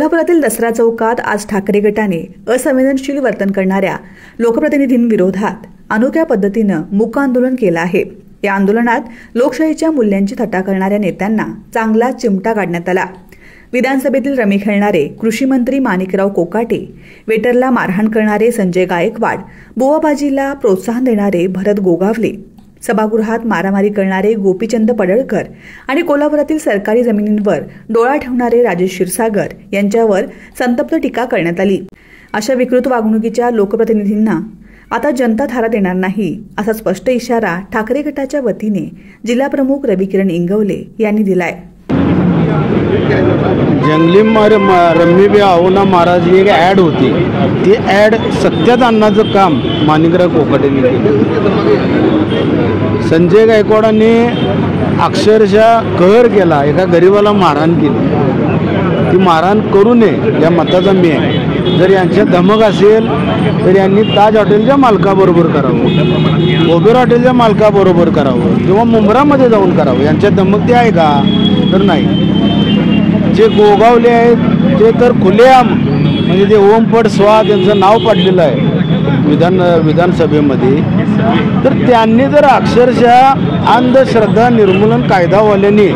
कोल्हापुरातील दसरा चौकात आज ठाकरे गटाने असंवेदनशील वर्तन करणाऱ्या लोकप्रतिनिधींविरोधात अनोख्या पद्धतीनं मूक आंदोलन केलं आहे। या आंदोलनात लोकशाहीच्या मूल्यांची थट्टा करणाऱ्या नेत्यांना चांगला चिमटा काढण्यात आला। विधानसभेतील रमी खेळणारे कृषी मंत्री माणिकराव कोकाटे, वेटरला मारहाण करणारे संजय गायकवाड, बुवाबाजीला प्रोत्साहन देणारे भरत गोगावले, सभागृहात मारामारी करणारे गोपीचंद पडळकर आणि कोल्हापुरातील सरकारी जमिनींवर डोळा ठेवणारे राजेश क्षीरसागर यांच्यावर संतप्त टीका करण्यात आली। अशा विकृत वागणुकीच्या लोकप्रतिनिधींना आता जनता थारा देणार नाही, असा स्पष्ट इशारा ठाकरे गटाच्या वतीने जिल्हाप्रमुख रविकिरण इंगवले यांनी दिलाय। जंगली रम्मी बी आवना महाराज ही एक ॲड होती, ती ॲड सत्यात आणण्याचं काम माणिकराव कोकाटेंनी केलं। संजय गायकवाडांनी अक्षरशः कहर केला, एका गरीबाला मारहाण केली। ती मारहाण करू नये या मताचा मी आहे। जर यांच्या धमक असेल तर यांनी ताज हॉटेलच्या मालकाबरोबर करावं, ओबेर हॉटेलच्या मालकाबरोबर करावं किंवा मुंब्रामध्ये जाऊन करावं। यांच्या धमक ते आहे का? तर नाही। जे गोगावले आहेत ते तर खुलेआम म्हणजे ते ओमपट स्वा त्यांचं नाव पडलेलं आहे विधानसभेमध्ये, तर त्यांनी जर अक्षरशः अंधश्रद्धा निर्मूलन कायदावाल्यांनी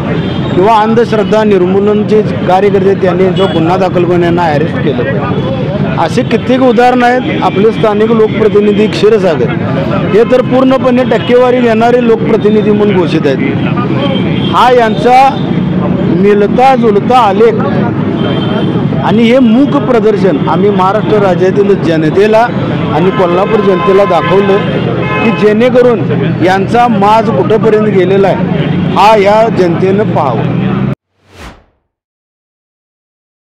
किंवा अंधश्रद्धा निर्मूलनचे कार्यकर्ते त्यांनी जो गुन्हा दाखल करून यांना अरेस्ट केलं। असे कित्येक उदाहरण आहेत। आपले स्थानिक लोकप्रतिनिधी क्षीरसागर हे तर पूर्णपणे टक्केवारी घेणारे लोकप्रतिनिधी म्हणून घोषित आहेत। हा यांचा मिळता जुळता आलेख आणि हे मूक प्रदर्शन आम्ही महाराष्ट्र राज्यातील जनतेला आणि कोल्हापूर जनतेला दाखवलं की जेणेकरून यांचा माज कुठंपर्यंत गेलेला आहे हा या जनतेनं पाहावं।